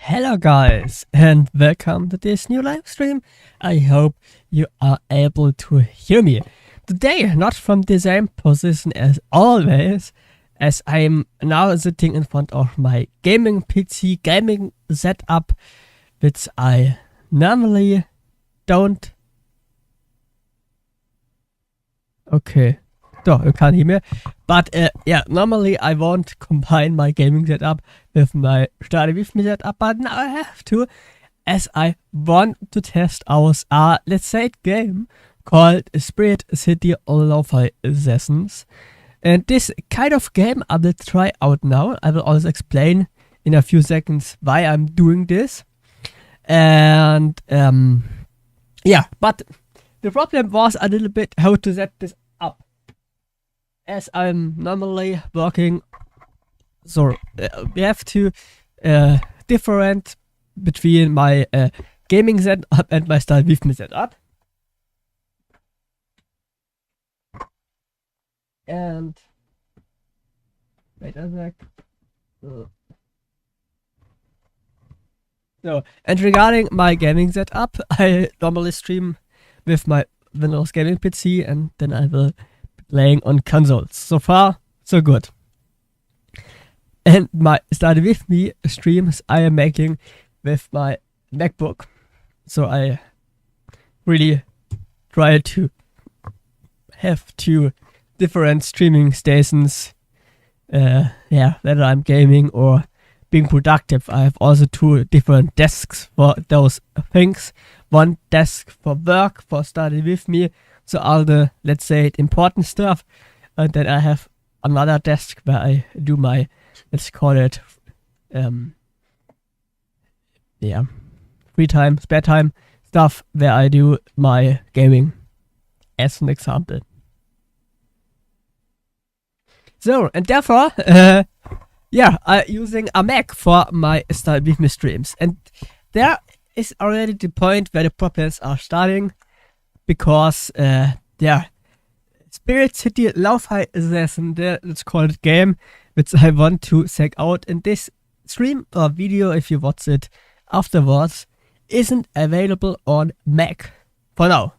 Hello guys and welcome to this new live stream. I hope you are able to hear me. Today, not from the same position as always, as I'm now sitting in front of my gaming PC, gaming setup, which I normally don't... Okay. So, you can't hear me. But yeah, normally I won't combine my gaming setup with my study with me setup, but now I have to, as I want to test out let's say game called Spirit City Lo-Fi Sessions. And this kind of game I will try out now. I will also explain in a few seconds why I'm doing this. And yeah, but the problem was a little bit how to set this up. As I'm normally working, so we have to different between my gaming setup and my style with me setup. And wait a sec. So, and regarding my gaming setup, I normally stream with my Windows gaming PC, and then I will be playing on consoles. So far, so good. And my study with me streams I am making with my MacBook. So I really try to have two different streaming stations. Yeah, whether I'm gaming or being productive. I have also two different desks for those things. One desk for work, for study with me, so all the, let's say, important stuff. And then I have another desk where I do my, let's call it, yeah, free time, spare time stuff, where I do my gaming, as an example. So, and therefore, yeah, I'm using a Mac for my style with me streams. And there is already the point where the problems are starting, because, yeah, Spirit City Lo-Fi Session, let's call it game, which I want to check out in this stream or video if you watch it afterwards, isn't available on Mac for now.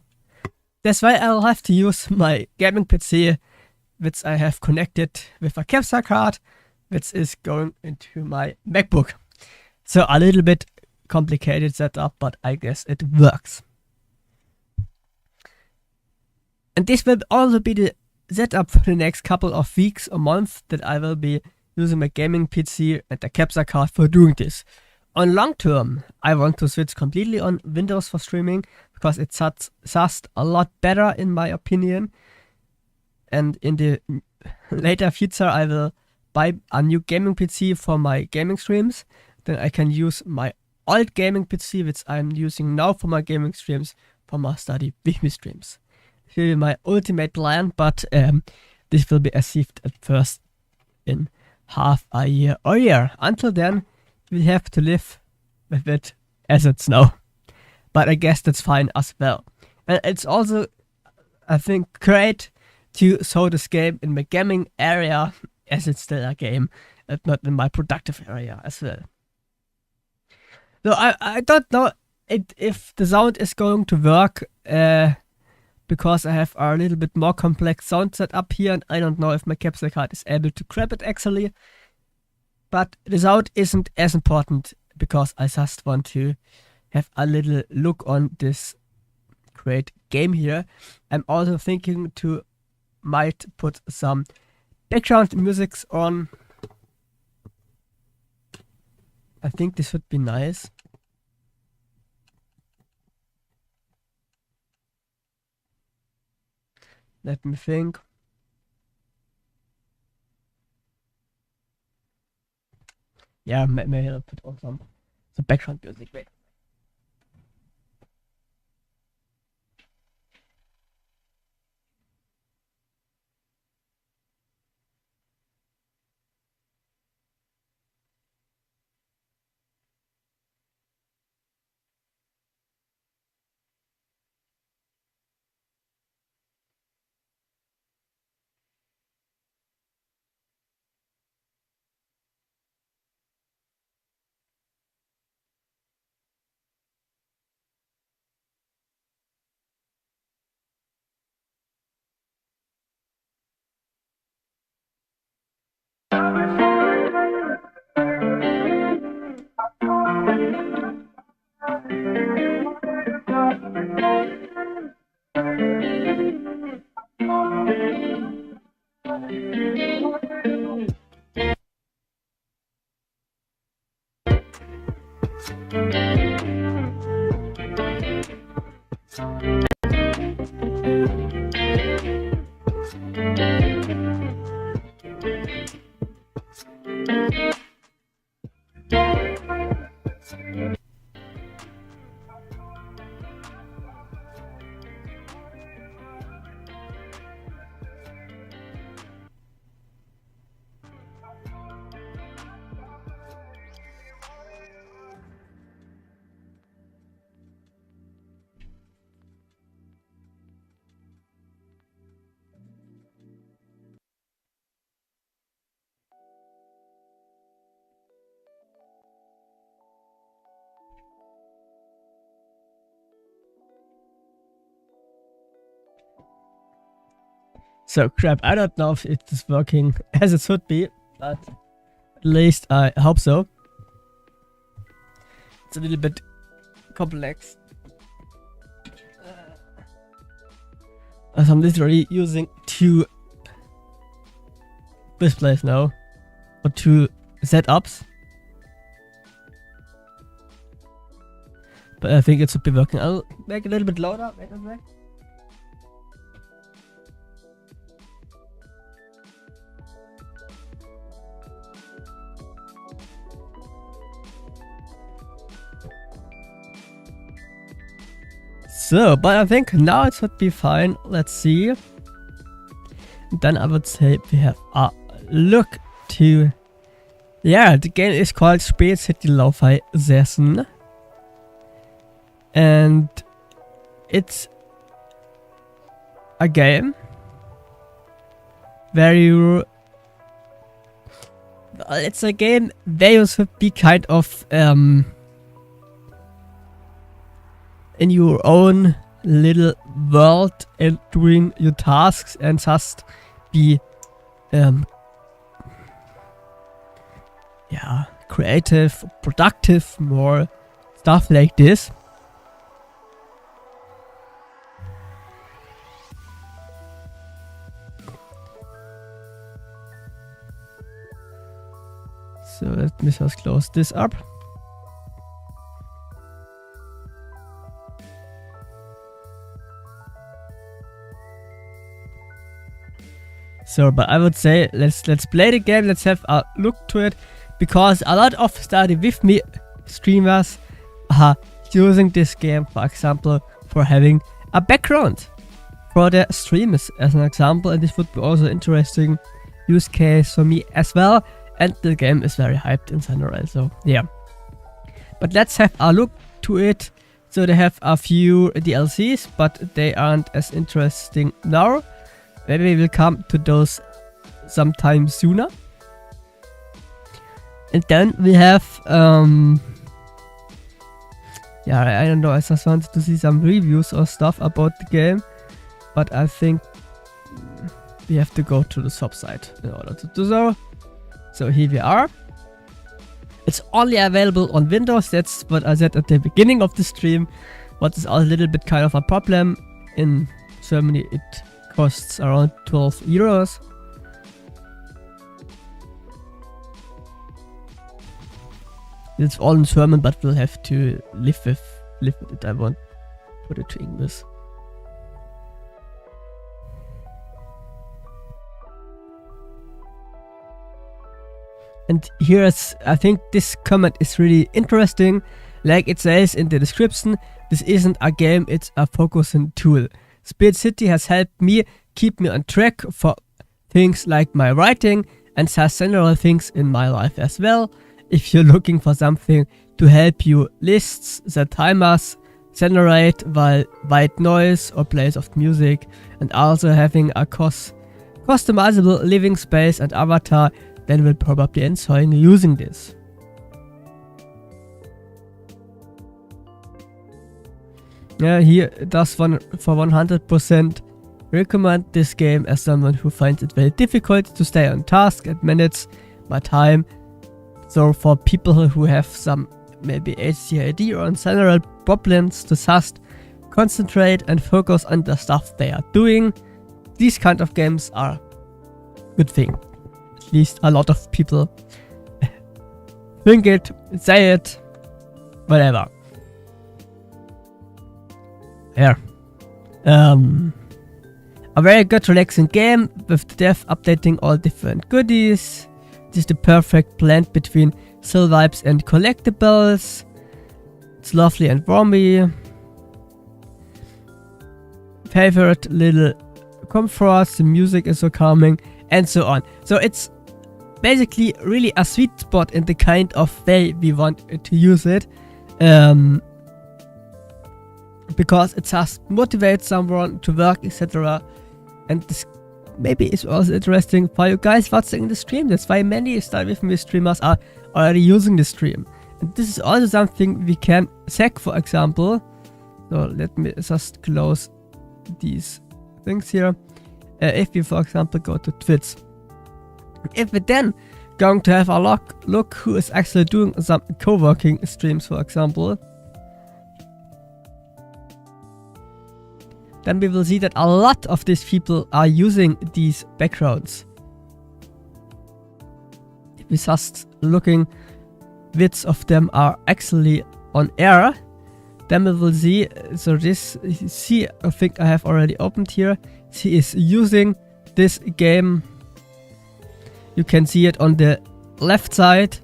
That's why I'll have to use my gaming PC, which I have connected with a capture card, which is going into my MacBook. So a little bit complicated setup, but I guess it works. And this will also be the setup for the next couple of weeks or months, that I will be using my gaming PC and the capture card for doing this. On long term, I want to switch completely on Windows for streaming, because it's just a lot better in my opinion. And in the later future, I will buy a new gaming PC for my gaming streams. Then I can use my old gaming PC, which I'm using now for my gaming streams, for my study with me streams. This will be my ultimate plan, but this will be achieved at first in half a year or year. Until then, we have to live with it as it's now. But I guess that's fine as well. And it's also, I think, great to show this game in my gaming area, as it's still a game, and not in my productive area as well. So I don't know if the sound is going to work, because I have a little bit more complex sound set up here, and I don't know if my capture card is able to grab it actually. But the sound isn't as important, because I just want to have a little look on this great game here. I'm also thinking to might put some background musics on. I think this would be nice. Let me think. Yeah, maybe I'll put on some background music. Wait. So crap, I don't know if it's working as it should be, but at least I hope so. It's a little bit complex. As I'm literally using 2 displays now, or 2 setups. But I think it should be working. I'll make it a little bit louder. Wait a sec. So, but I think now it should be fine. Let's see. Then I would say we have a look to... Yeah, the game is called Speed City Lo-Fi Session. And it's a game where you... It's a game where you should be kind of... in your own little world and doing your tasks and just be yeah, creative, productive, more stuff like this. So let me just close this up. So, but I would say let's play the game. Let's have a look to it, because a lot of study with me streamers are using this game, for example, for having a background for their streams, as an example, and this would be also interesting use case for me as well. And the game is very hyped in general. So yeah, but let's have a look to it. So they have a few DLCs, but they aren't as interesting now. Maybe we'll come to those sometime sooner. And then we have, yeah, I don't know, I just wanted to see some reviews or stuff about the game. But I think we have to go to the shop site in order to do so. So here we are. It's only available on Windows, that's what I said at the beginning of the stream. What is a little bit kind of a problem. In Germany it costs around 12 euros. It's all in German, but we'll have to live with it. I won't put it to English. And here's, I think this comment is really interesting. Like it says in the description, this isn't a game, it's a focusing tool. Speed City has helped me keep me on track for things like my writing and general things in my life as well. If you're looking for something to help you lists, set timers, generate white noise or plays of music, and also having a customizable living space and avatar, then will probably enjoy using this. Yeah, here it does for 100% recommend this game as someone who finds it very difficult to stay on task and manage my time. So for people who have some maybe ADHD or general problems to just concentrate and focus on the stuff they are doing, these kind of games are good thing. At least a lot of people think it, say it, whatever. Yeah. A very good relaxing game with the dev updating all different goodies. This is the perfect blend between chill vibes and collectibles. It's lovely and warmy. Favorite little comforts, the music is so calming, and so on. So it's basically really a sweet spot in the kind of way we want to use it. Because it just motivates someone to work, etc. And this maybe is also interesting for you guys watching the stream. That's why many Start With Me streamers are already using the stream. And this is also something we can check, for example. So let me just close these things here. If we, for example, go to Twitch. If we then going to have a look who is actually doing some co-working streams, for example, then we will see that a lot of these people are using these backgrounds. If we just looking which of them are actually on air, then we will see, so this, see, I think I have already opened here, she is using this game. You can see it on the left side.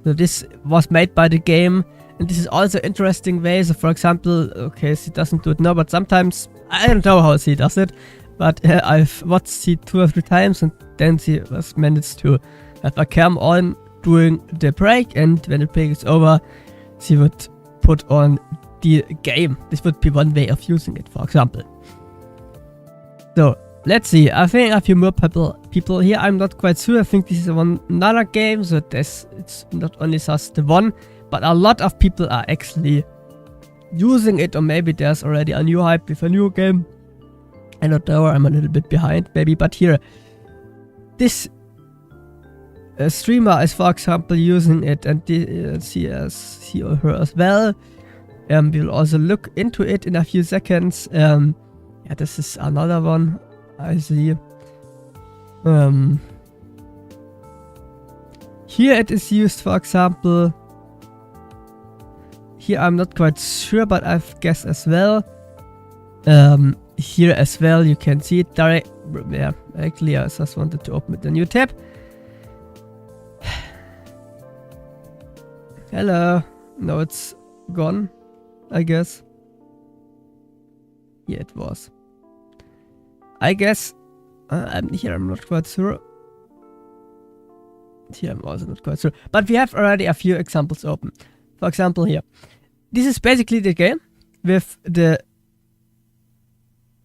So this was made by the game, and this is also interesting way. So for example, okay, she doesn't do it now, but sometimes, I don't know how she does it, but I've watched she 2 or 3 times, and then she was managed to have a cam on during the break, and when the break is over, she would put on the game. This would be one way of using it, for example. So let's see. I think a few more people here. I'm not quite sure. I think this is another game, so it's not only just the one, but a lot of people are actually using it, or maybe there's already a new hype with a new game. I don't know. I'm a little bit behind, maybe. But here, this streamer is, for example, using it, and he or her as well. We'll also look into it in a few seconds. Yeah, this is another one I see. Here it is used, for example. Here I'm not quite sure, but I've guessed as well. Here as well, you can see it direct. Yeah, actually, I just wanted to open a new tab. Hello. No, it's gone, I guess. Yeah, it was. I guess I'm not quite sure. Here I'm also not quite sure. But we have already a few examples open. For example, here. This is basically the game with the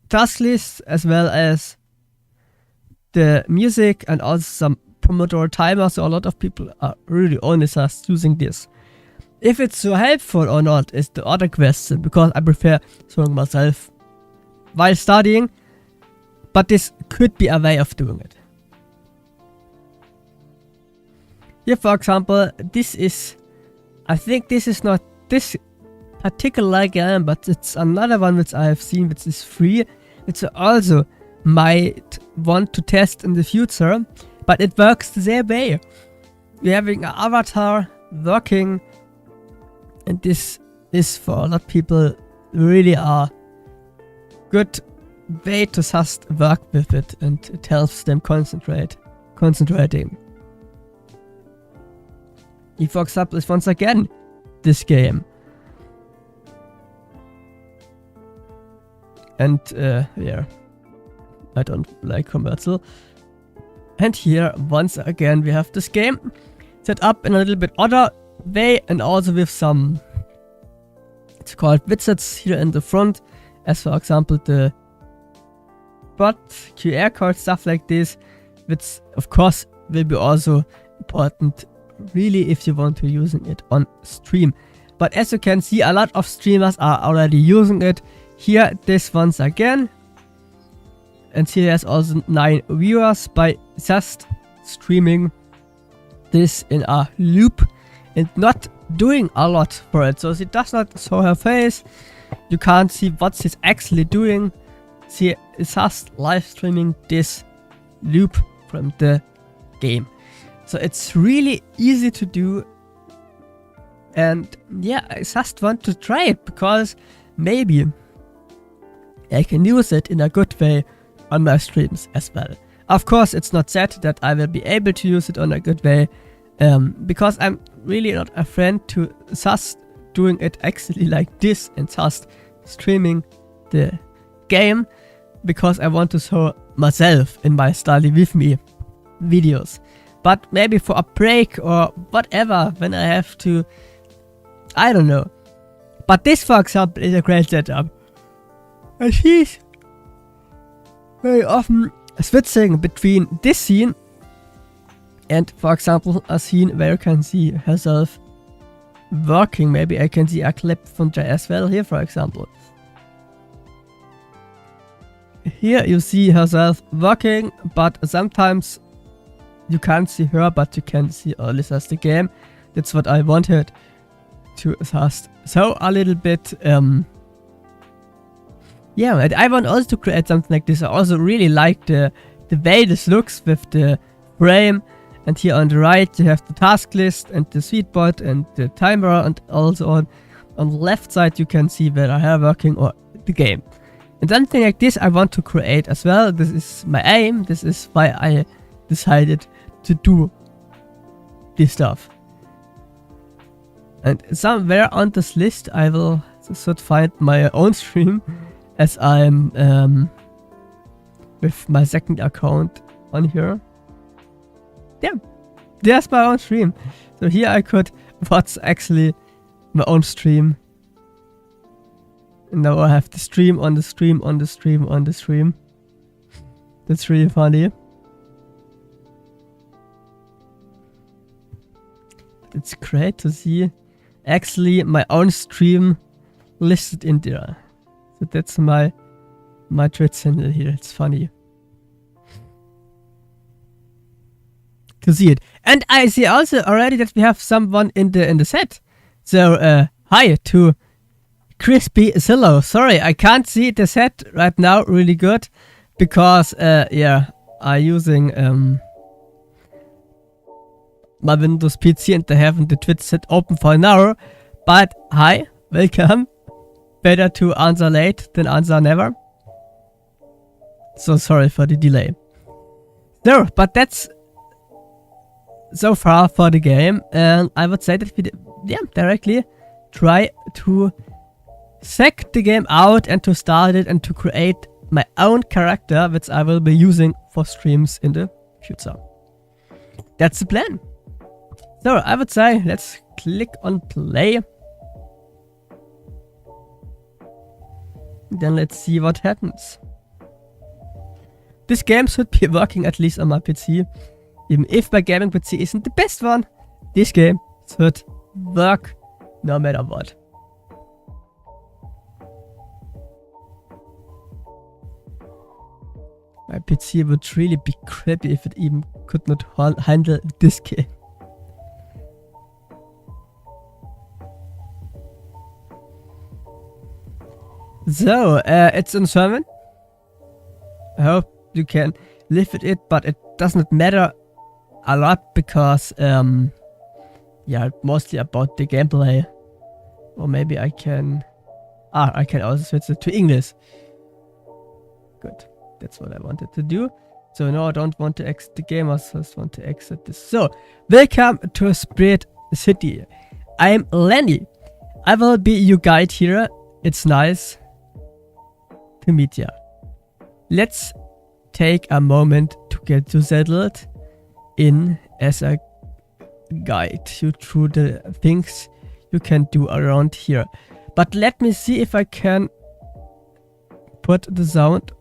task list as well as the music and also some pomodoro timer. So a lot of people are really only just using this. If it's so helpful or not is the other question, because I prefer throwing myself while studying, but this could be a way of doing it. Here, for example, this is, I think this is not this particular game, but it's another one which I have seen which is free, which I also might want to test in the future, but it works the same way. We're having an avatar working, and this is for a lot of people really a good way to just work with it, and it helps them concentrating. Here, for example, is once again this game. And yeah, I don't like commercial. And here, once again, we have this game set up in a little bit other way, and also with some, it's called widgets here in the front, as for example the QR code, stuff like this, which of course will be also important really if you want to using it on stream. But as you can see, a lot of streamers are already using it. Here, this once again, and here has also 9 viewers by just streaming this in a loop and not doing a lot for it. So she does not show her face, you can't see what he's actually doing. He is just live streaming this loop from the game. So it's really easy to do. And yeah, I just want to try it because maybe I can use it in a good way on my streams as well. Of course, it's not said that I will be able to use it on a good way, because I'm really not a friend to just doing it actually like this and just streaming the game, because I want to show myself in my study with me videos. But maybe for a break or whatever, when I have to, I don't know. But this, for example, is a great setup. And she's very often switching between this scene and, for example, a scene where you can see herself working. Maybe I can see a clip from Jay as well here, for example. Here you see herself working, but sometimes you can't see her, but you can see this as the game. That's what I wanted to just show a little bit. Yeah, and I want also to create something like this. I also really like the way this looks with the frame. And here on the right you have the task list and the sweetbot and the timer, and also on the left side you can see where I have working or the game. And something like this I want to create as well. This is my aim. This is why I decided to do this stuff. And somewhere on this list I will should find my own stream, as I'm with my second account on here. Yeah, there's my own stream. So here I could watch actually my own stream. And now I have the stream on the stream on the stream on the stream. That's really funny. It's great to see actually my own stream listed in there. So that's my Twitch channel here. It's funny to see it. And I see also already that we have someone in the set. So hi to Crispy Zillow. Sorry, I can't see the set right now really good because yeah, I'm using my Windows PC and I haven't the Twitch set open for an hour. But hi, welcome. Better to answer late than answer never. So sorry for the delay. No, but that's so far for the game, and I would say that we directly try to check the game out and to start it and to create my own character, which I will be using for streams in the future. That's the plan. So I would say let's click on play. Then let's see what happens. This game should be working at least on my PC. Even if my gaming PC isn't the best one, this game should work no matter what. My PC would really be crappy if it even could not handle this game. So, it's in German. I hope you can live with it, but it does not matter a lot because, yeah, mostly about the gameplay. Or maybe I can also switch it to English. Good, that's what I wanted to do. So no, I don't want to exit the game, I just want to exit this. So, welcome to Spirit City. I'm Lenny. I will be your guide here. It's nice to meet you. Let's take a moment to get you settled in as I guide you through the things you can do around here. But let me see if I can put the sound.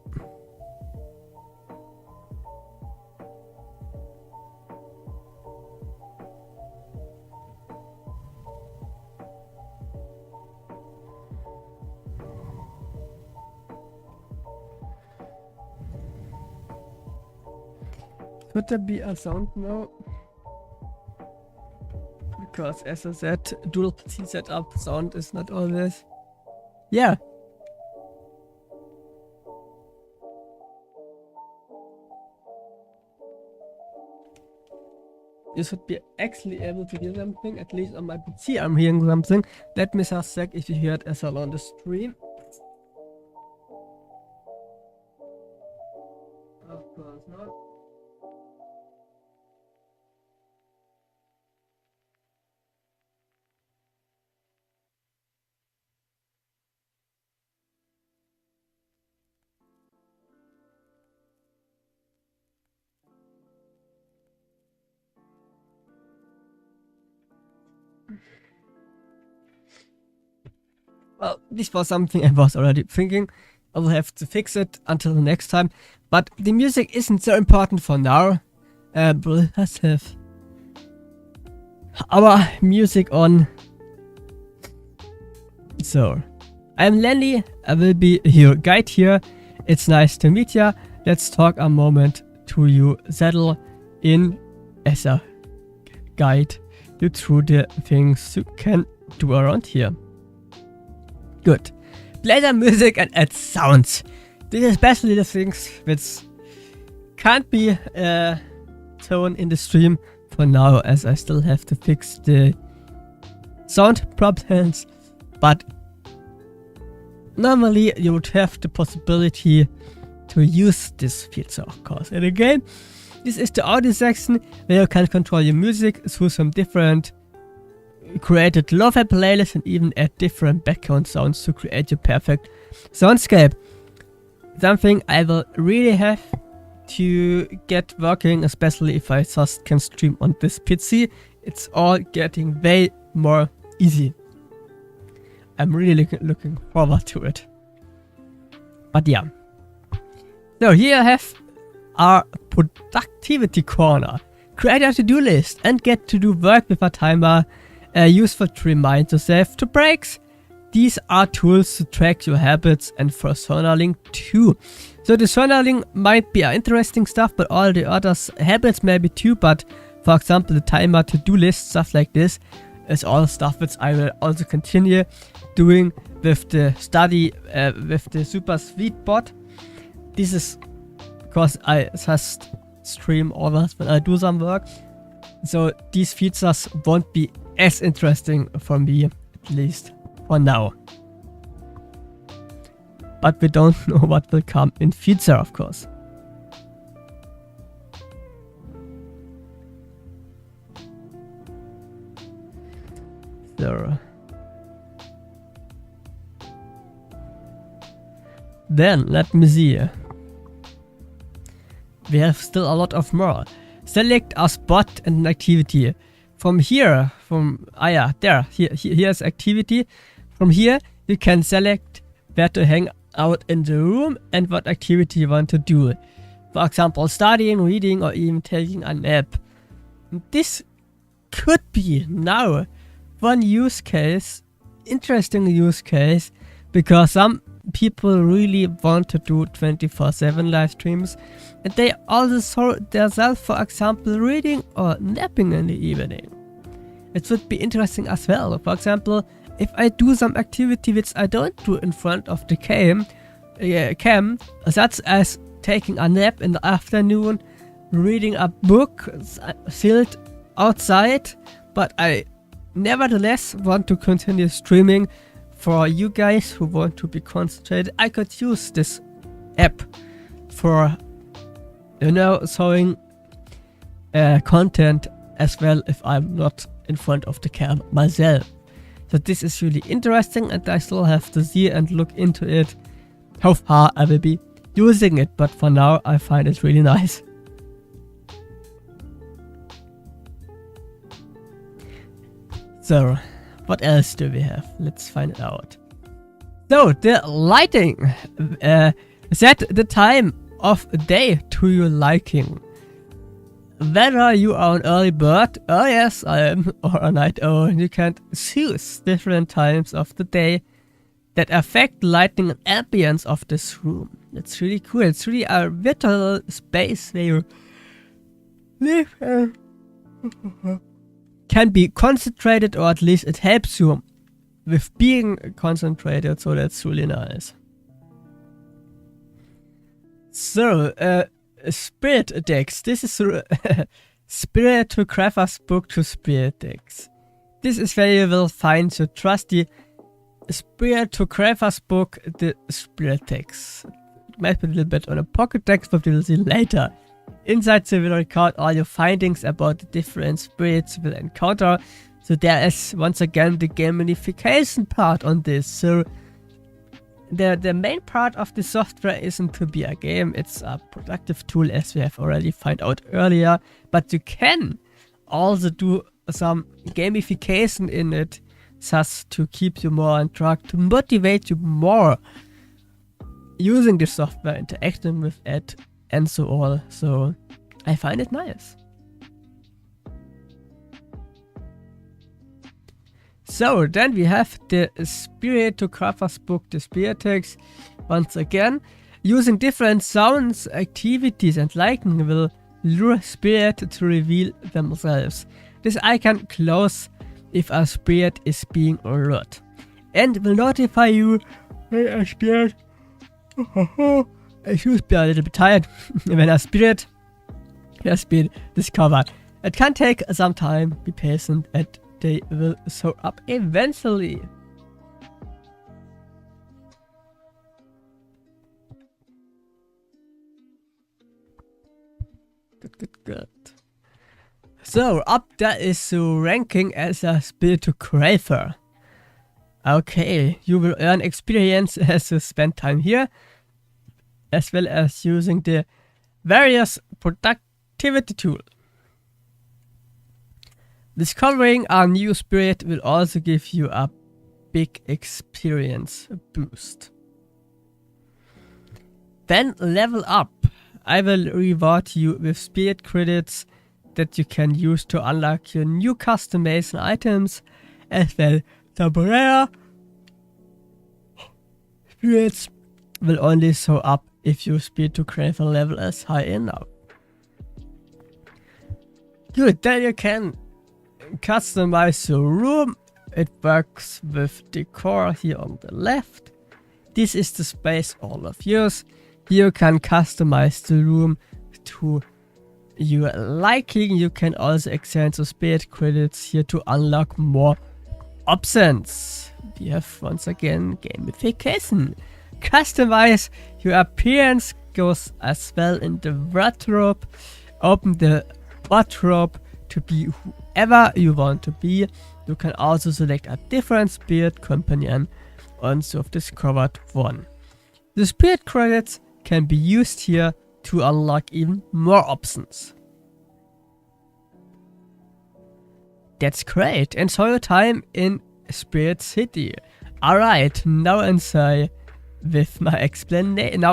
Would there be a sound now? Because as I said, dual PC setup sound is not always. yeah. You should be actually able to hear something, at least on my PC I'm hearing something. Let me just check if you hear it as well on the stream. Of course not. Well, this was something I was already thinking. I will have to fix it until the next time. But the music isn't so important for now. Let's have our music on. So, I'm Lenny. I will be your guide here. It's nice to meet ya. Let's talk a moment to you settle in as a guide you through the things you can do around here. Good. Play the music and add sounds. This is especially the things which can't be shown in the stream for now, as I still have to fix the sound problems. But normally you would have the possibility to use this feature, of course. And again, this is the audio section where you can control your music through some different created lo-fi playlists and even add different background sounds to create your perfect soundscape. Something I will really have to get working, especially if I just can stream on this PC. It's all getting way more easy. I'm really looking forward to it. But yeah. So here I have our productivity corner. Create a to-do list and get to do work with a timer. Useful to remind yourself to breaks. These are tools to track your habits and for journaling too. So the journaling might be interesting stuff, but all the other habits maybe too. But for example, the timer, to-do list, stuff like this is all stuff which I will also continue doing with the study, with the super sweet bot. This is because I just stream always when I do some work. So these features won't be as interesting for me, at least for now. But we don't know what will come in future, of course. So then let me see. We have still a lot of more. Select a spot and an activity. From here, here's activity. From here, you can select where to hang out in the room and what activity you want to do. For example, studying, reading, or even taking a nap. This could be now one use case, interesting use case, because some people really want to do 24/7 live streams, and they also saw themselves, for example, reading or napping in the evening. It would be interesting as well. For example, if I do some activity which I don't do in front of the cam, such as taking a nap in the afternoon, reading a book, chilled outside, but I nevertheless want to continue streaming. For you guys who want to be concentrated, I could use this app for, showing content as well if I'm not in front of the cam myself. So this is really interesting, and I still have to see and look into it how far I will be using it, but for now I find it really nice. So what else do we have? Let's find it out. So the lighting. Set the time of day to your liking. Whether you are an early bird, oh yes I am, or a night owl, you can choose different times of the day that affect lighting and ambience of this room. It's really cool. It's really a virtual space where you live can be concentrated, or at least it helps you with being concentrated, so that's really nice. So, Spirit decks. This is Spirit to Crafter's Book to Spirit decks. This is where you will find your trusty Spirit to Crafter's Book, the Spirit decks. It might be a little bit on a pocket deck, but we'll see later. Inside they will record all your findings about the different spirits you will encounter. So there is once again the gamification part on this. So the main part of the software isn't to be a game, it's a productive tool, as we have already found out earlier. But you can also do some gamification in it, thus to keep you more on track, to motivate you more using the software, interacting with it, and so on. So I find it nice. So then we have the Spirit to Crafter's Book, the Spirit text. Once again, using different sounds, activities, and lighting will lure spirit to reveal themselves. This icon close if a spirit is being lured, and will notify you when a spirit. I should be a little bit tired. When a spirit has been discovered. It can take some time. Be patient, and they will show up eventually. Good. So up there is the ranking as a Spirit to Crafter. Okay, you will earn experience as you spend time here, as well as using the various productivity tools. Discovering a new spirit will also give you a big experience boost. Then level up. I will reward you with spirit credits that you can use to unlock your new customization items, as well. Temporary spirits will only show up if your Spirit to Crafter level is high enough. Good, then you can customize your room. It works with decor here on the left. This is the space all of yours. Here you can customize the room to your liking. You can also exchange the spirit credits here to unlock more options. We have once again gamification. Customize your appearance goes as well in the wardrobe. Open the wardrobe to be whoever you want to be. You can also select a different spirit companion once you've discovered one. The spirit credits can be used here to unlock even more options. That's great. Enjoy your time in Spirit City. Alright, now enjoy with my explanation.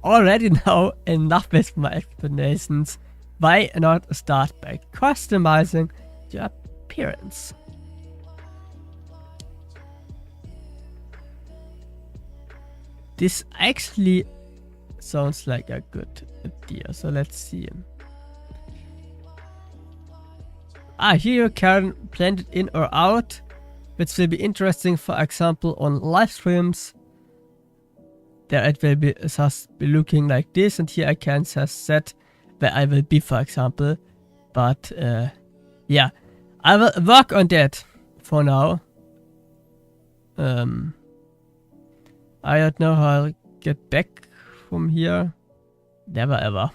Already now enough with my explanations. Why not start by customizing your appearance? This actually sounds like a good idea, so let's see. Here you can blend it in or out, which will be interesting, for example, on live streams. There it will be just be looking like this, and here I can just set where I will be, for example. But yeah, I will work on that for now. I don't know how I'll get back from here. Never ever.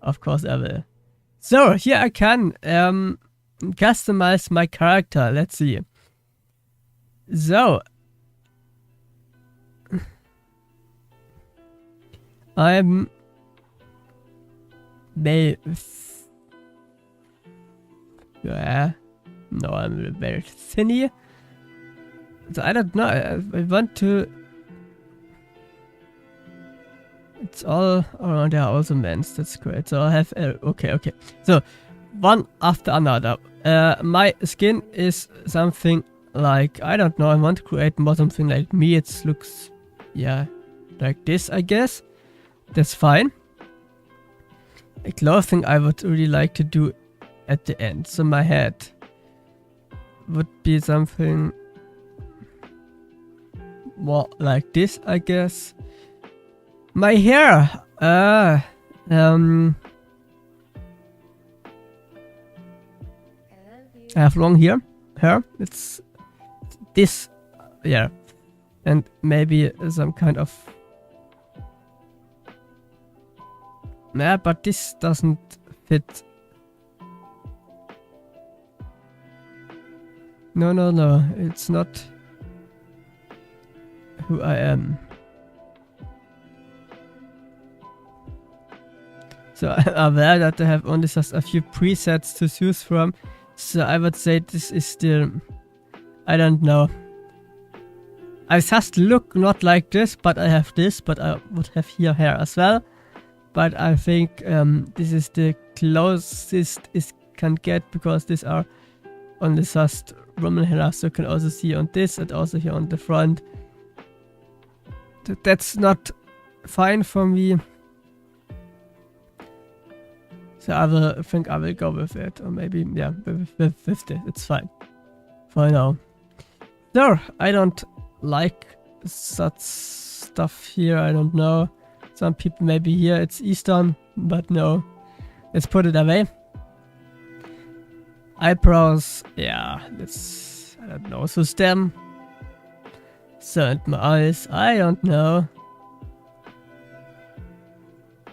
Of course I will. So here I can customize my character. Let's see. So I'm no, I'm very thinny. So I don't know. I want to. It's all around there. Also men's. That's great. So I have. Okay. So one after another. My skin is something like, I don't know. I want to create more something like me. It looks, yeah, like this, I guess. That's fine. A clothing I would really like to do at the end. So my head. would be something more like this, I guess. My hair! I have long hair. It's this, yeah. And maybe some kind of... Yeah, but this doesn't fit. No, it's not who I am. So I'm aware that I have only just a few presets to choose from. So I would say this is still... I don't know. I just look not like this, but I have this, but I would have here hair as well. But I think this is the closest it can get, because these are only just Roman hair, so you can also see on this and also here on the front. That's not fine for me. So I think I will go with it, or maybe, yeah, with this, it's fine. For now. No, I don't like such stuff here, I don't know. Some people maybe here it's Eastern, but no. Let's put it away. Eyebrows, yeah, let's, I don't know, so stem. So, and my eyes, I don't know.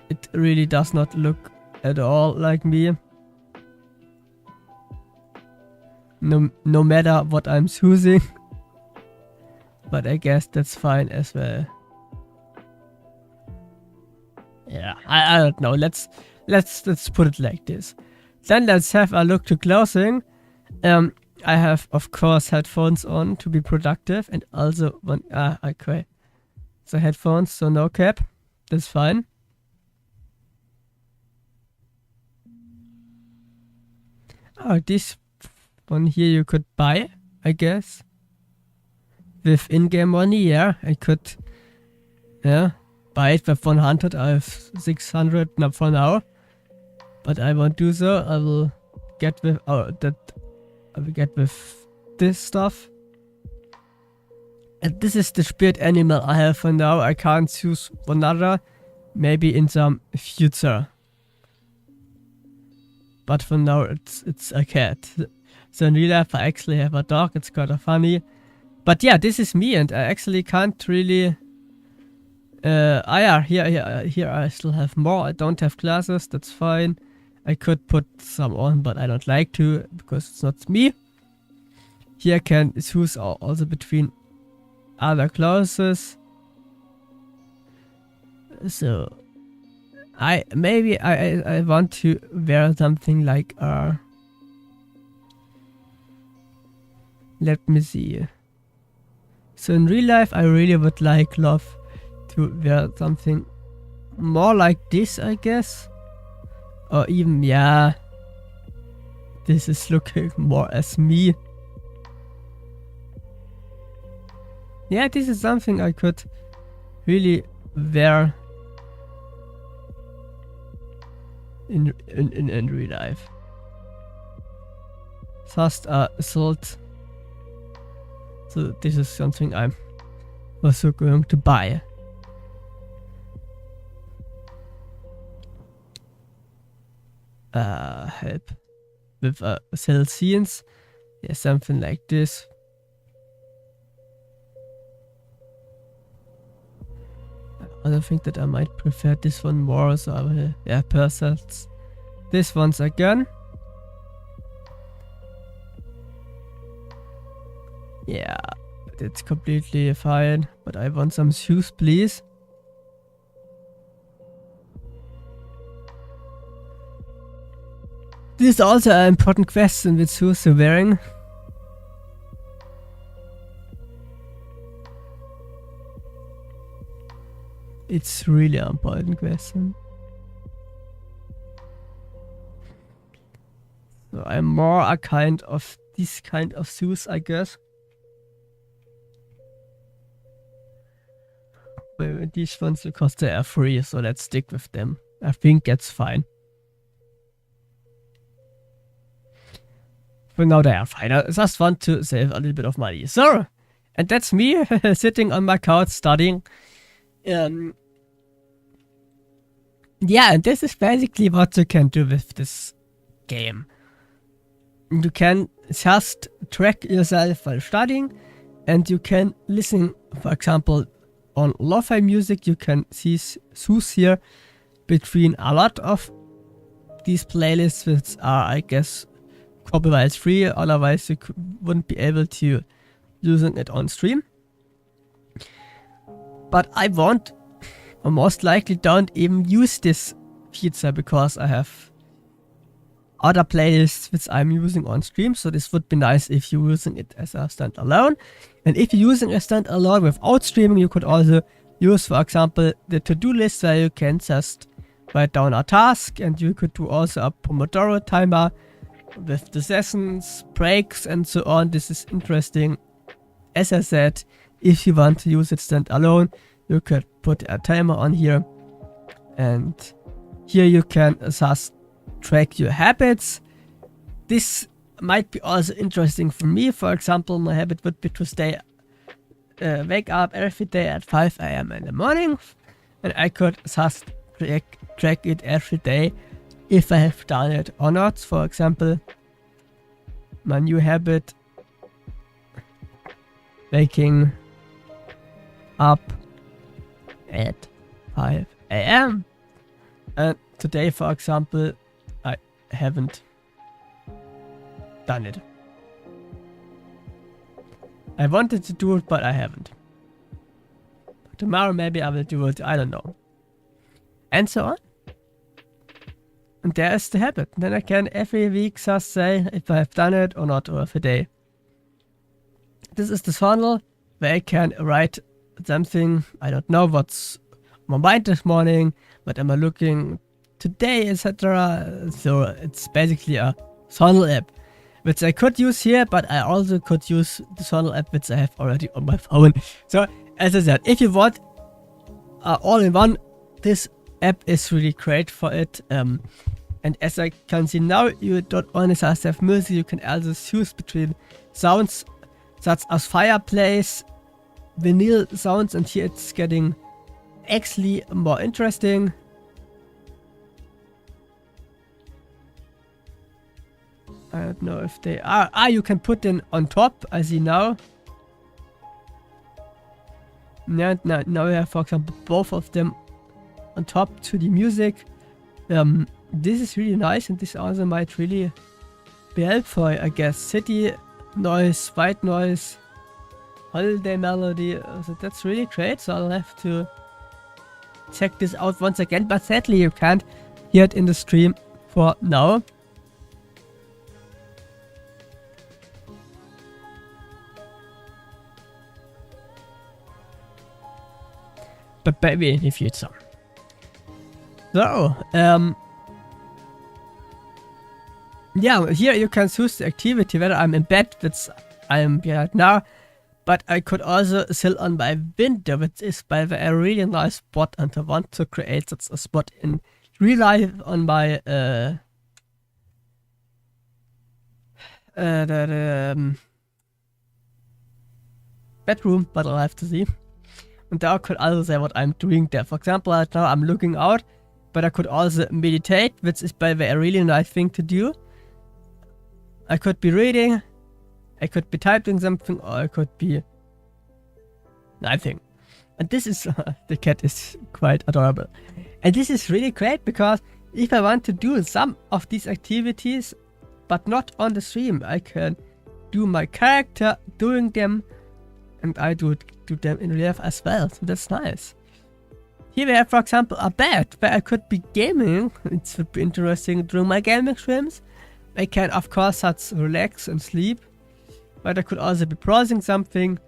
It really does not look at all like me. No matter what I'm choosing. But I guess that's fine as well. Yeah, I don't know. Let's put it like this. Then let's have a look to clothing. I have of course headphones on to be productive, and also okay. So headphones, so no cap. That's fine. Oh, this one here you could buy, I guess. With in-game money, yeah, I could, yeah, buy it with 100. I have 600 now for now, but I won't do so. I will get with I will get with this stuff. And this is the spirit animal I have for now. I can't choose another, maybe in some future. But for now it's a cat. So in real life I actually have a dog. It's kind of funny. But yeah, this is me, and I actually can't really... here I still have more. I don't have glasses, that's fine. I could put some on, but I don't like to, because it's not me. Here I can choose also between other clothes. So... I want to wear something like let me see. So in real life I really would love to wear something more like this, I guess. Or even, yeah, this is looking more as me. Yeah, this is something I could really wear in real life. Just salt. So this is something I'm also going to buy. Help with cell scenes. Yeah, something like this. I think that I might prefer this one more, so I will, yeah, persons. This once again. Yeah, that's completely fine, but I want some shoes, please. This is also an important question, which shoes you're wearing. It's really an important question. So I'm more a kind of this kind of shoes, I guess. But these ones, because they are free, so let's stick with them. I think that's fine. but now they are fine. I just want to save a little bit of money. So, and that's me sitting on my couch studying. Yeah, and this is basically what you can do with this game. You can just track yourself while studying, and you can listen, for example, on lo-fi music. You can choose here between a lot of these playlists, which are, I guess, copyright free, otherwise you wouldn't be able to using it on stream. But I won't, or most likely don't even use this feature because I have other playlists which I'm using on stream, so this would be nice if you're using it as a standalone. And if you're using a standalone without streaming, you could also use, for example, the to-do list where you can just write down a task, and you could do also a pomodoro timer with the sessions, breaks, and so on. This is interesting. As I said, if you want to use it standalone, you could put a timer on here, and here you can just track your habits. This might be also interesting for me. For example, my habit would be to wake up every day at 5 AM in the morning, and I could just track it every day if I have done it or not. For example, my new habit, waking up at 5 AM, and today, for example, I haven't done it. I wanted to do it, but I haven't. Tomorrow maybe I will do it, I don't know. And so on. And there is the habit. Then I can every week just say if I have done it or not, or every day. This is the funnel where I can write something. I don't know what's on my mind this morning, but am I looking today, etc. So it's basically a funnel app, which I could use here, but I also could use the funnel app which I have already on my phone. So as I said, if you want all-in-one, this app is really great for it. And as I can see now, you don't only just have music, you can also choose between sounds such as fireplace, vinyl sounds, and here it's getting actually more interesting. I don't know if they are. You can put them on top, I see now. Now we have, for example, both of them on top to the music. This is really nice, and this also might really be helpful, I guess. City noise, white noise, holiday melody. So that's really great. So I'll have to check this out once again. But sadly, you can't hear it in the stream for now. But maybe in the future. So, yeah, here you can choose the activity, whether I'm in bed, which I am right now, but I could also sit on my window, which is by the way a really nice spot, and I want to create such a spot in real life on my bedroom, but I'll have to see. And I could also say what I'm doing there. For example, right now I'm looking out, but I could also meditate, which is by the way a really nice thing to do. I could be reading, I could be typing something, or I could be nothing. And this is, the cat is quite adorable. And this is really great because if I want to do some of these activities, but not on the stream, I can do my character doing them, and I do them in real life as well. So that's nice. Here we have, for example, a bed where I could be gaming. It would be interesting during my gaming streams. I can, of course, just relax and sleep, but I could also be browsing something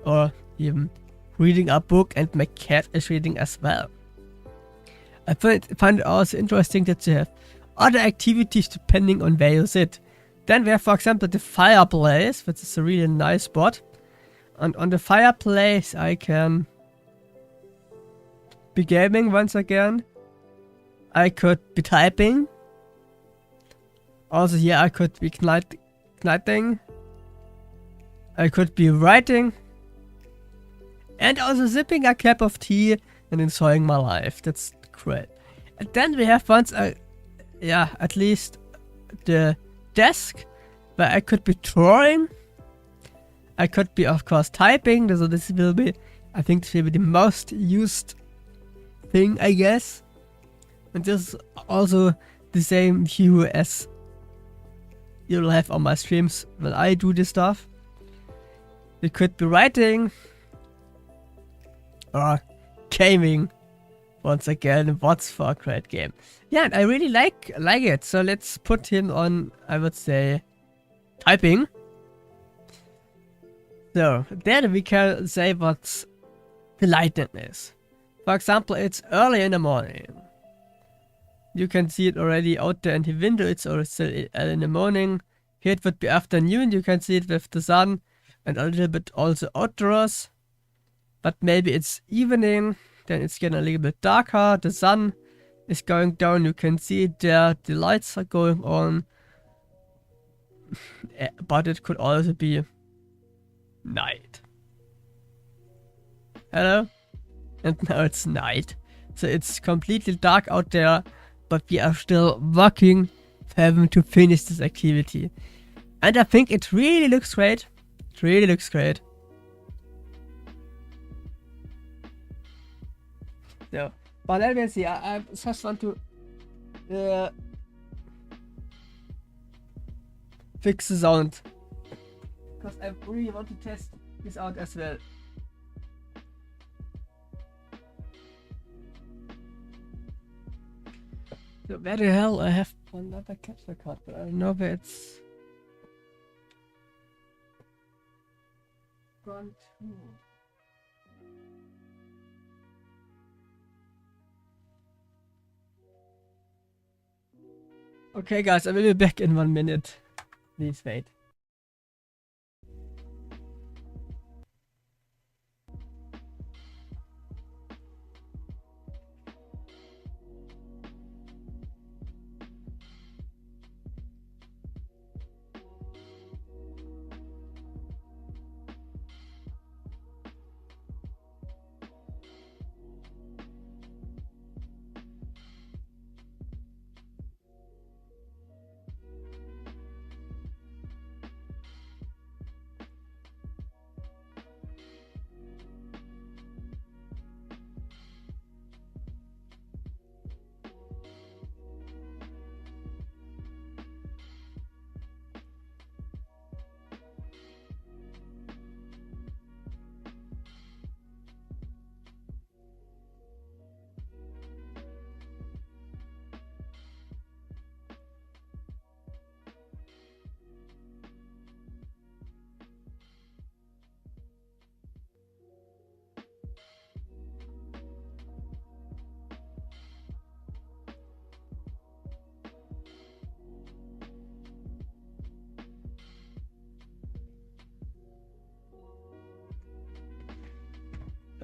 or even reading a book, and my cat is reading as well. I find it also interesting that you have other activities depending on where you sit. Then we have, for example, the fireplace, which is a really nice spot. And on the fireplace, I can be gaming once again. I could be typing. Also here I could ignite knitting. I could be writing. And also sipping a cup of tea and enjoying my life. That's great. And then we have once at least the desk where I could be drawing. I could be, of course, typing. So this will be, I think this will be the most used thing, I guess. And this is also the same view as you'll have on my streams when I do this stuff. We could be writing or gaming. Once again, what's for a great game. Yeah, and I really like it. So let's put him on, I would say, typing. So then we can say what the lightning is. For example, it's early in the morning. You can see it already out there in the window. It's already still early in the morning. Here it would be afternoon. You can see it with the sun and a little bit also outdoors. But maybe it's evening. Then it's getting a little bit darker. The sun is going down. You can see it there. The lights are going on. But it could also be night. Hello? And now it's night. So it's completely dark out there. But we are still working for him to finish this activity. And I think it really looks great. It really looks great. So, but let me see. I just want to fix the sound. Because I really want to test this out as well. So where the hell I have another capture card, but I don't know where it's gone to. Okay guys, I will be back in 1 minute. Please wait.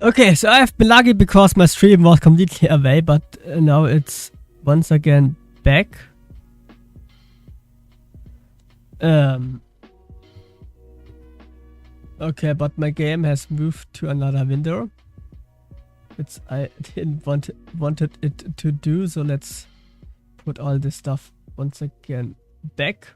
Okay, so I've been lucky because my stream was completely away, but now it's once again back. Okay, but my game has moved to another window, which I didn't wanted it to do. So let's put all this stuff once again back.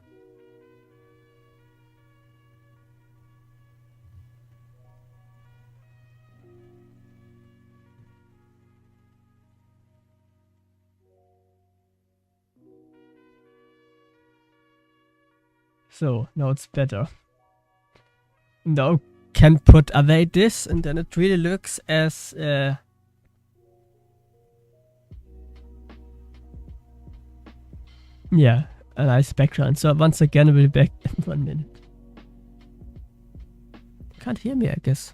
So now it's better. Now can put away this, and then it really looks as yeah, a nice background. So once again we'll be back in 1 minute. Can't hear me, I guess.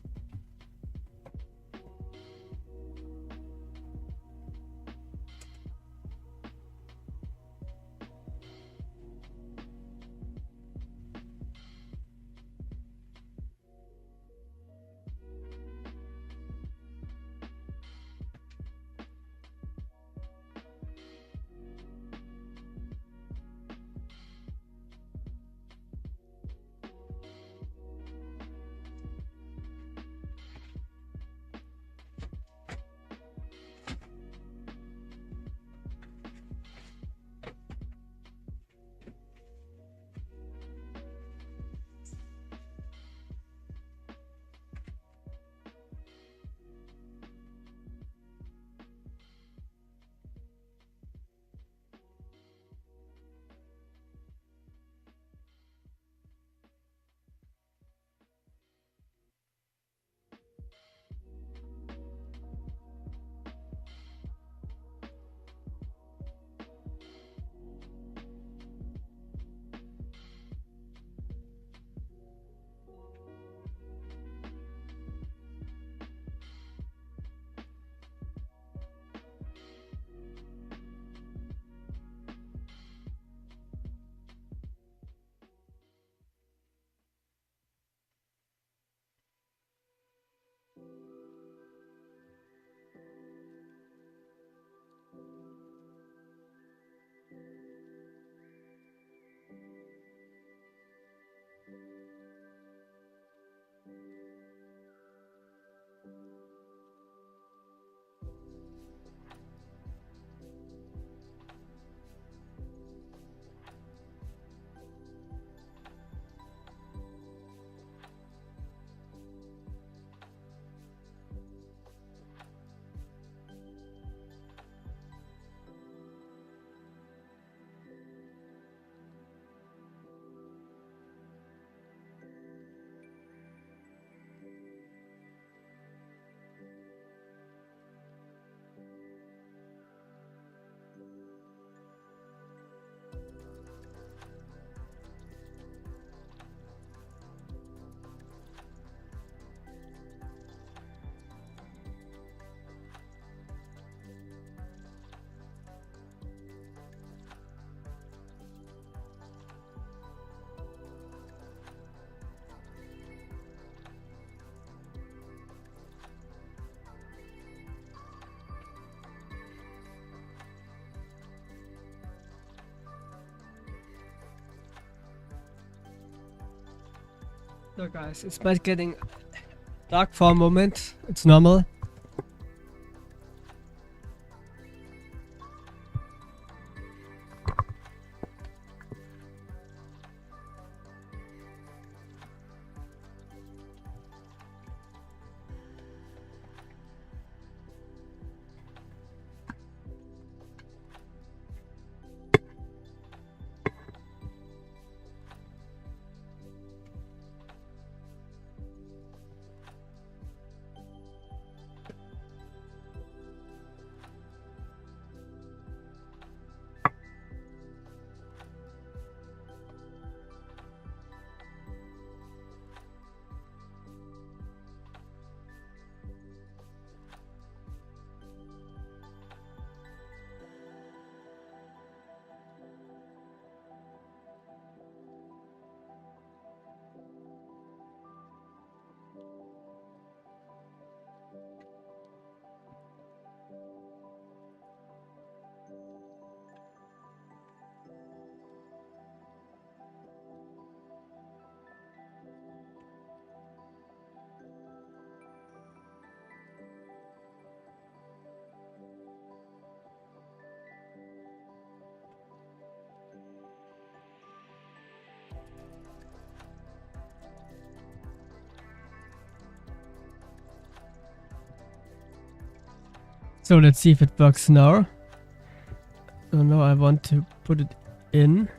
So guys, it's bad getting dark for a moment. It's normal. So let's see if it works now. So now I want to put it in.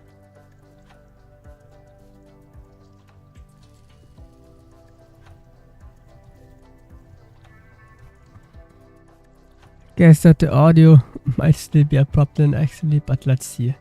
Guess that the audio might still be a problem actually, but let's see.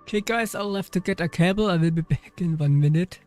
Okay guys, I'll have to get a cable. I will be back in 1 minute.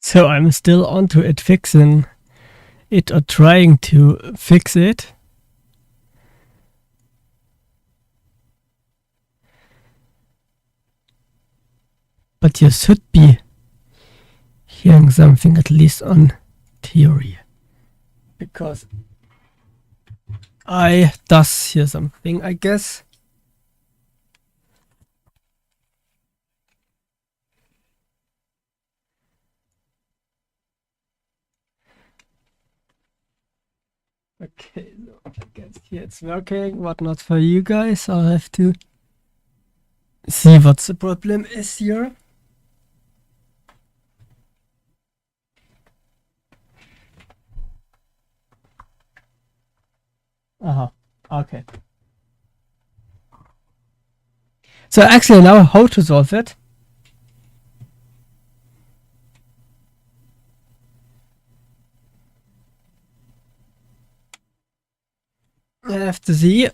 So I'm still onto it fixing it or trying to fix it. But you should be hearing something, at least on theory. Because I does hear something, I guess. Okay, so I guess here it's working, but not for you guys. I'll have to see what the problem is here. Uh-huh. Okay. So actually now how to solve it. I have to see.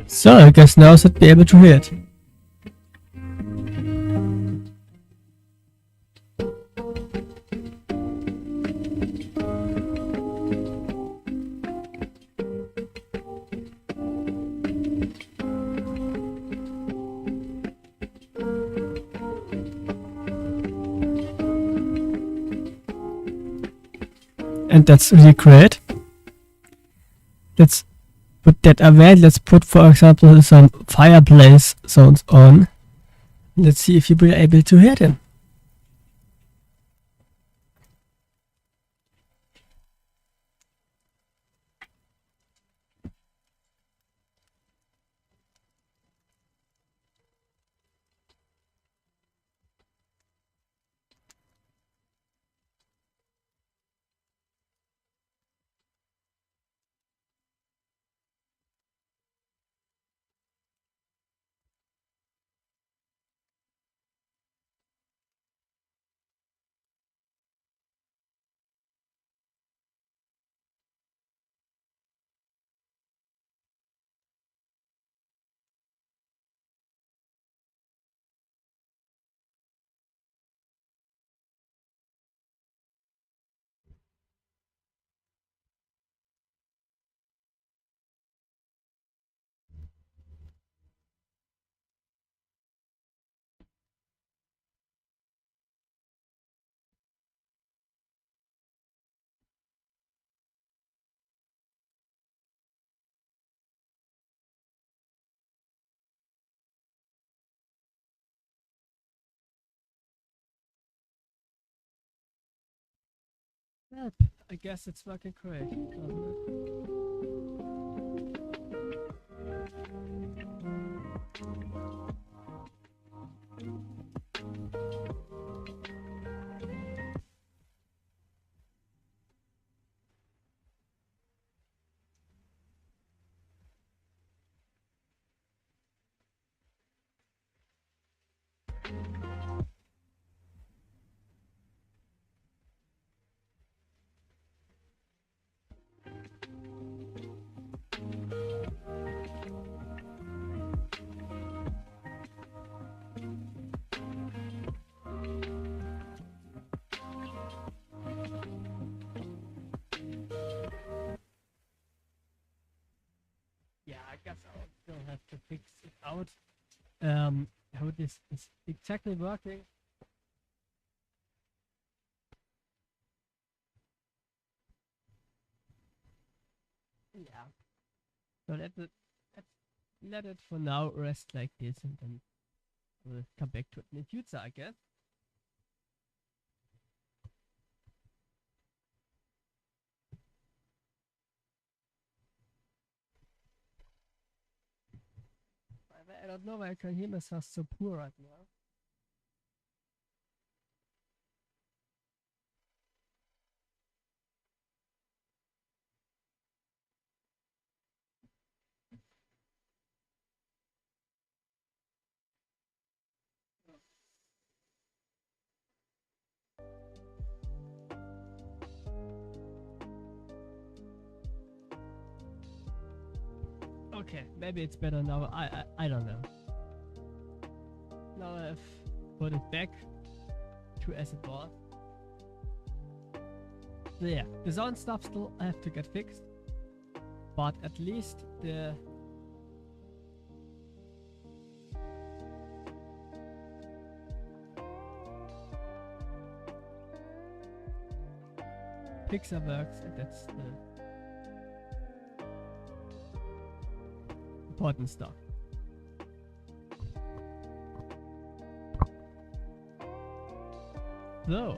So I guess now I should be able to hear it. And that's really great. Let's put that away. Let's put, for example, some fireplace sounds on. Let's see if you will be able to hear them. Well, I guess it's working great. Yeah, I guess I'll still have to fix it out. How this is exactly working. Yeah. So let it for now rest like this, and then we'll come back to it in the future, I guess. I don't know why I can hear myself so poor right now. Okay, maybe it's better now. I don't know. Now I've put it back to as it was. So yeah, the sound stuff still have to get fixed, but at least the picture works, and that's the important stuff. So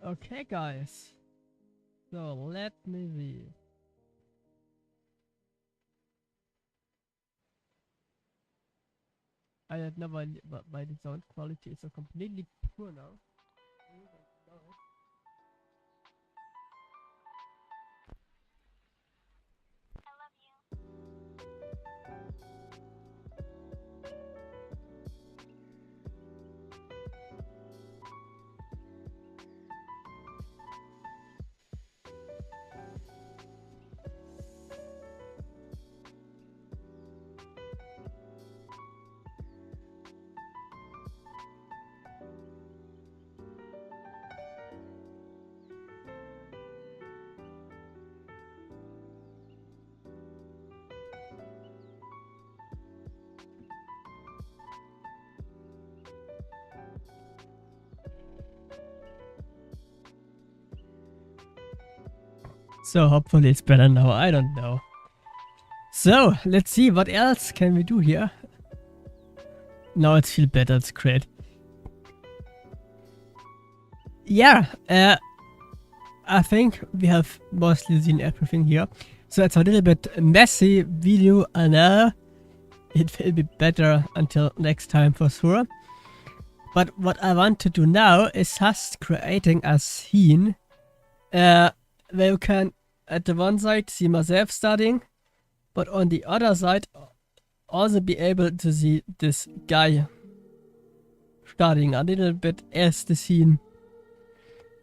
okay, guys. So let me see. I don't know why the sound quality is so completely poor now. So hopefully it's better now. I don't know. So let's see what else can we do here. Now it feels better. It's great. Yeah, I think we have mostly seen everything here. So it's a little bit messy video, I know. It will be better until next time for sure. But what I want to do now is just creating a scene where you can at the one side see myself studying, but on the other side also be able to see this guy studying a little bit as the scene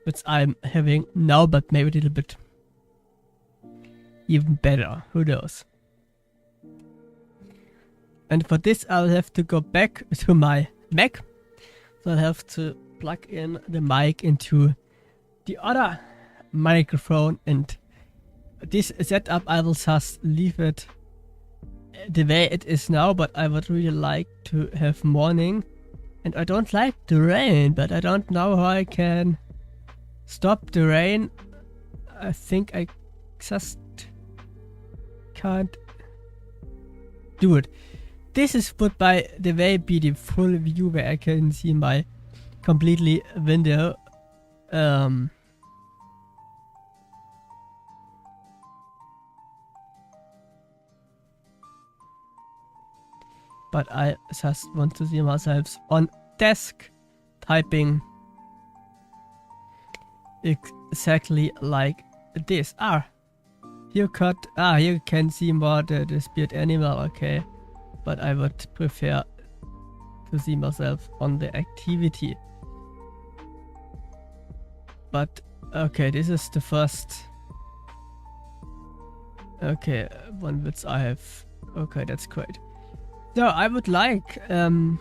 which I'm having now, but maybe a little bit even better, who knows. And for this I'll have to go back to my Mac, so I'll have to plug in the mic into the other microphone, and this setup I will just leave it the way it is now, but I would really like to have morning, and I don't like the rain, but I don't know how I can stop the rain. I think I just can't do it. This is would by the way be the full view where I can see my completely window. But I just want to see myself on desk typing exactly like this. You can see more the spirit animal, okay. But I would prefer to see myself on the activity. But okay, this is the first. Okay, one which I have. Okay, that's great. So I would like to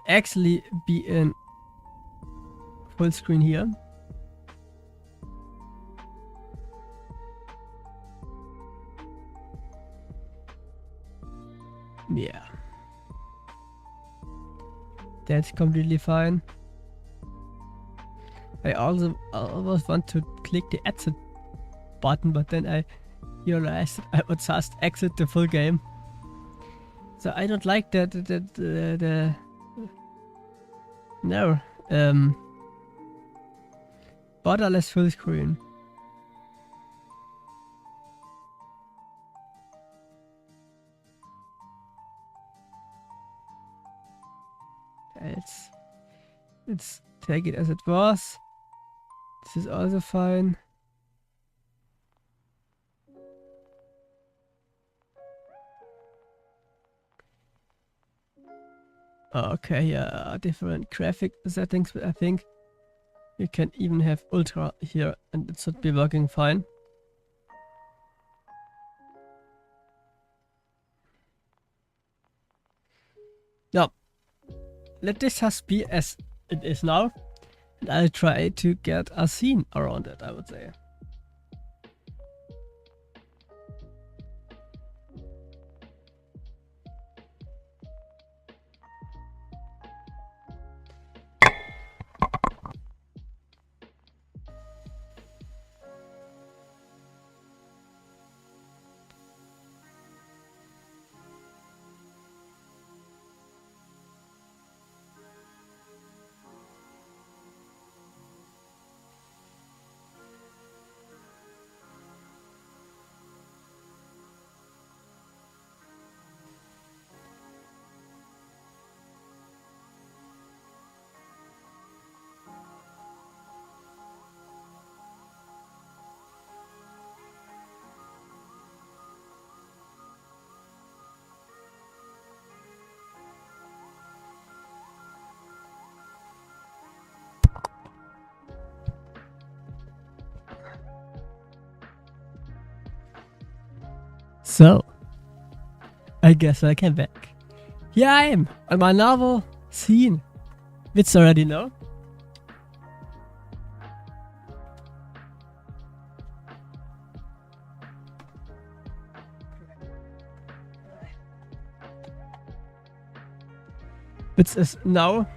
actually be in full screen here. That's completely fine. I also always want to click the exit button, but then I realized I would just exit the full game. So I don't like that. No. Borderless full screen. Let's take it as it was. This is also fine. Okay, yeah, different graphic settings, but I think you can even have ultra here and it should be working fine. Now, let this just be as it is now, and I'll try to get a scene around it, I would say. So, I guess I came back. Here I am on my novel scene, which you already know. Which is now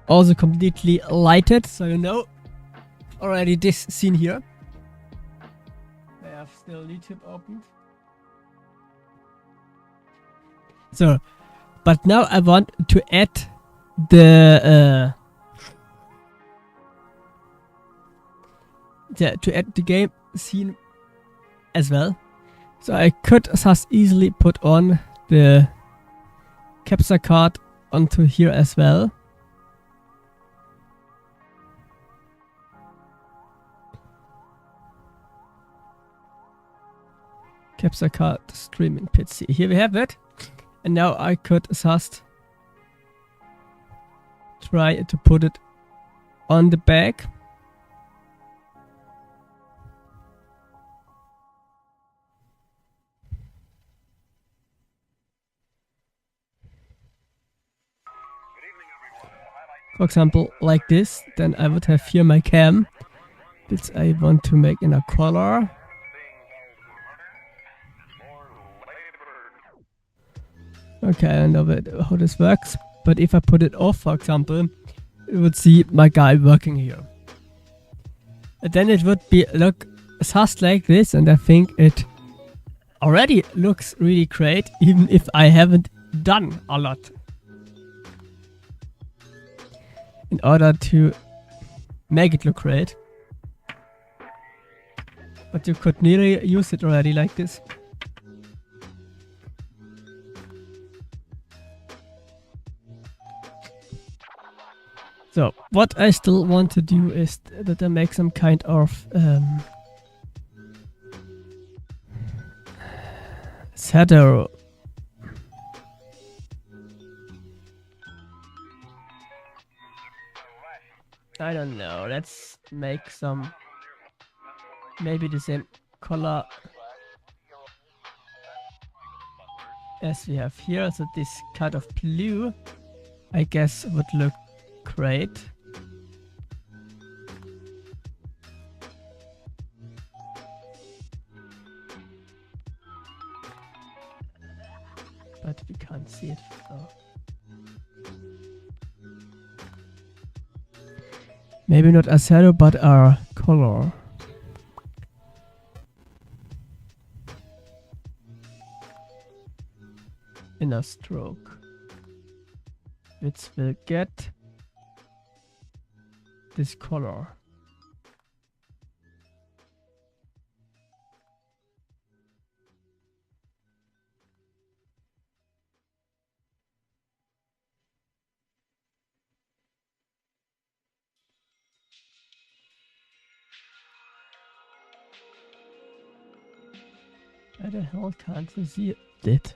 also completely lighted, so you know already this scene here. I have still YouTube opened. So, but now I want to add the game scene as well. So I could just easily put on the capture card onto here as well. Capture card streaming PC. Here we have it. And now I could just try to put it on the back. For example, like this. Then I would have here my cam, which I want to make in a color. Okay, I know how this works, but if I put it off, for example, you would see my guy working here. And then it would be look just like this, and I think it already looks really great, even if I haven't done a lot. In order to make it look great. But you could nearly use it already like this. So, what I still want to do is that I make some kind of shadow. I don't know, let's make some, maybe the same color as we have here, so this kind of blue, I guess, would look great. but we can't see it. So. Maybe not a shadow, but a color. In a stroke. Which will get this color. Where the hell can't I see it?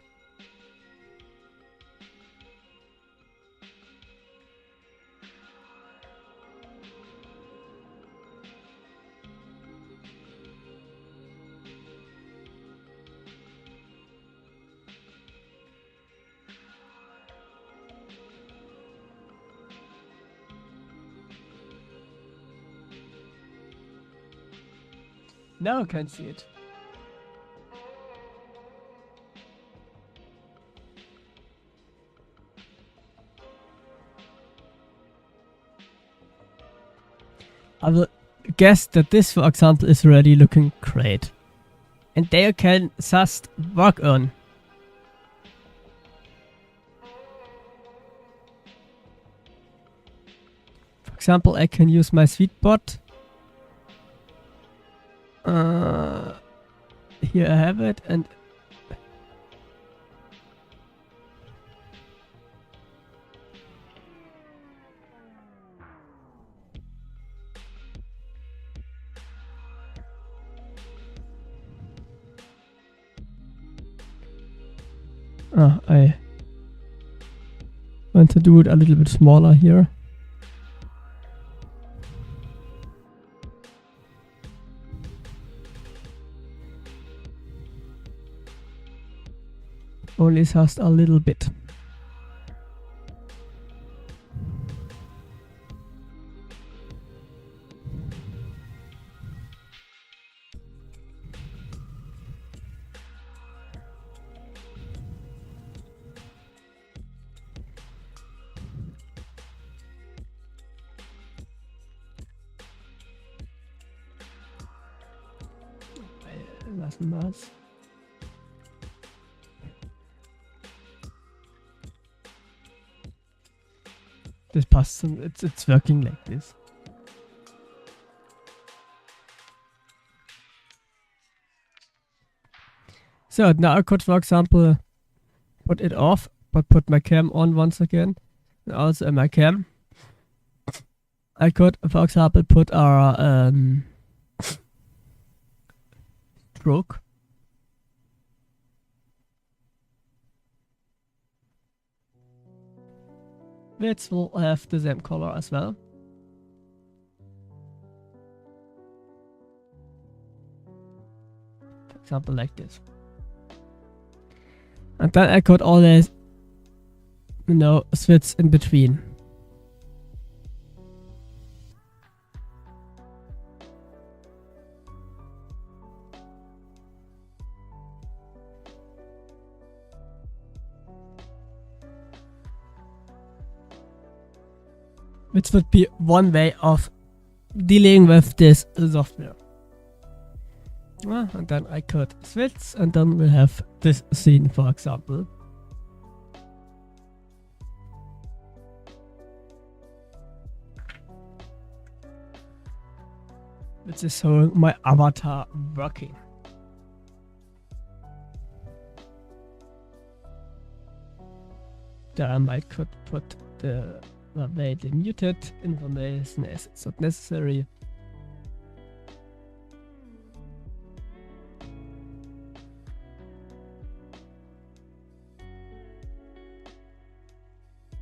Now I can see it. I will guess that this, for example, is already looking great. And there you can just work on. For example, I can use my sweet spot. Here I have it, and I want to do it a little bit smaller here. Only just a little bit. Lassen wir es. This passt. It's working like this. So now I could, for example, put it off, but put my cam on once again. And also in my cam, I could, for example, put our stroke. Which will have the same color as well. For example, like this. And then I could always, switch in between. Which would be one way of dealing with this software. And then I could switch, and then we'll have this scene, for example. Which is showing my avatar working. There I might could put the muted information as it's not necessary.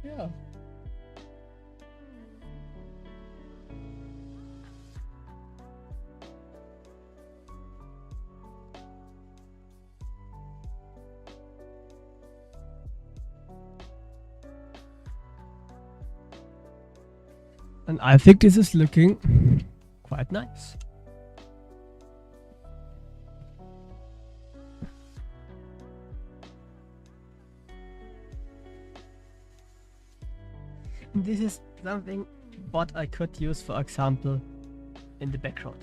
Yeah. And I think this is looking quite nice. This is something what I could use, for example, in the background.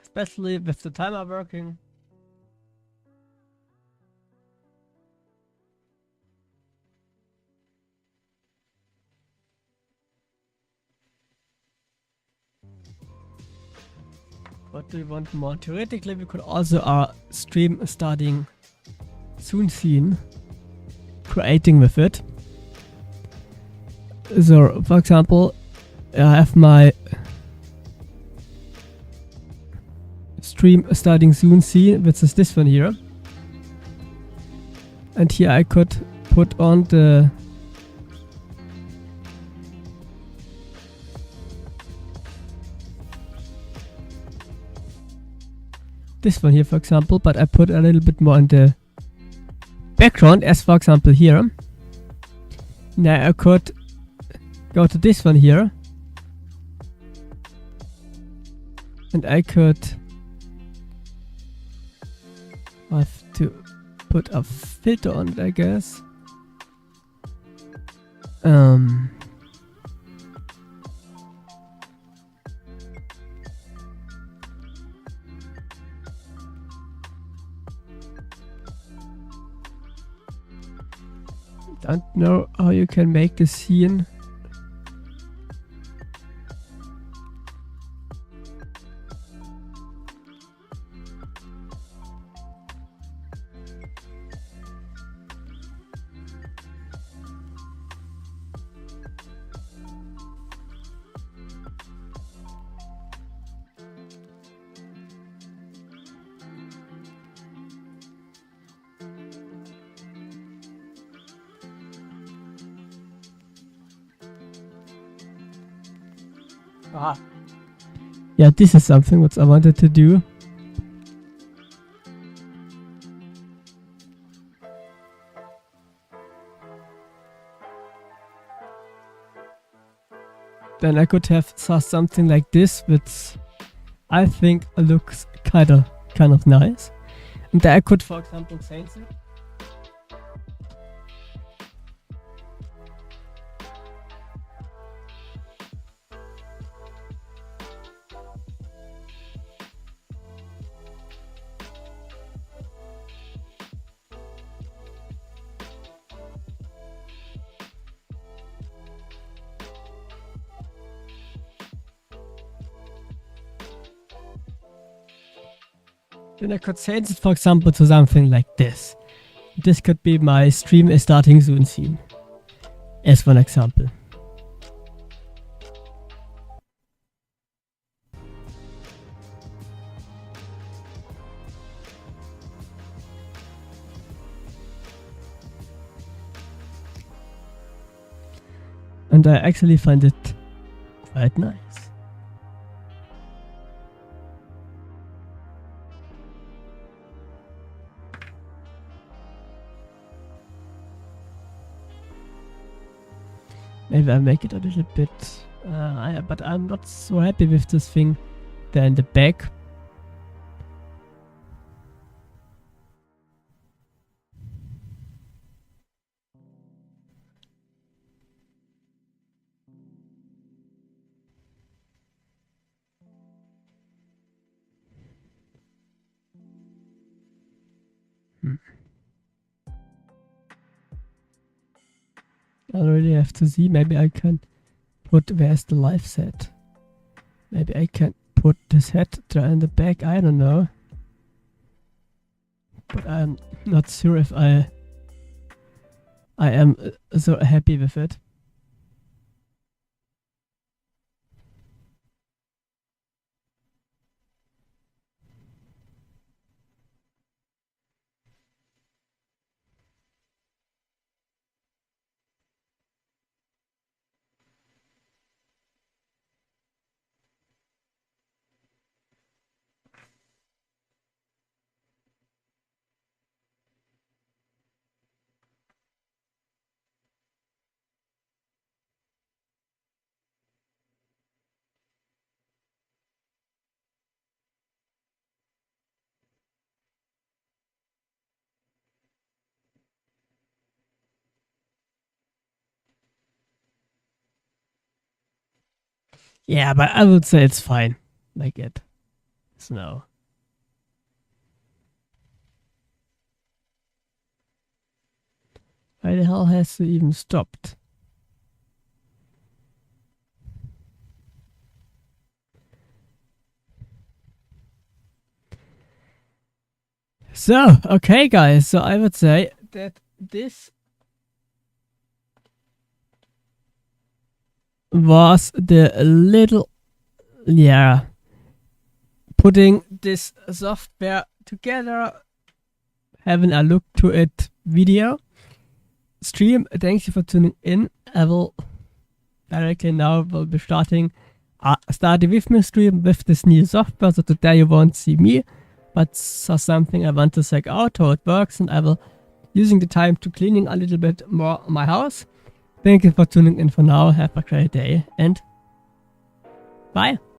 Especially with the timer working. What do we want more? Theoretically, we could also stream starting soon scene, creating with it. So, for example, I have my stream starting soon scene, which is this one here. And here I could put on the this one here, for example, but I put a little bit more in the background, as for example here. Now I could go to this one here, and I could have to put a filter on it, I guess. Don't know how you can make the scene. Ah. Yeah, this is something what I wanted to do. Then I could have something like this, which I think looks kind of nice. And then I could, for example, change it. Then I could change it, for example, to something like this. This could be my stream is starting soon scene, as one example. And I actually find it quite nice. Maybe I make it a little bit, but I'm not so happy with this thing there in the back. I really have to see. Maybe I can put, where's the live set? Maybe I can put this head there in the back. I don't know. But I'm not sure if I am so happy with it. Yeah, but I would say it's fine. Like it. Snow. Why the hell has it even stopped? So, okay guys, so I would say that this was the little, yeah, putting this software together, having a look to it video stream. Thank you for tuning in. I will directly now will be starting with my stream with this new software, so today you won't see me, but so something I want to check out how it works, and I will using the time to cleaning a little bit more my house. Thank you for tuning in for now. Have a great day and bye.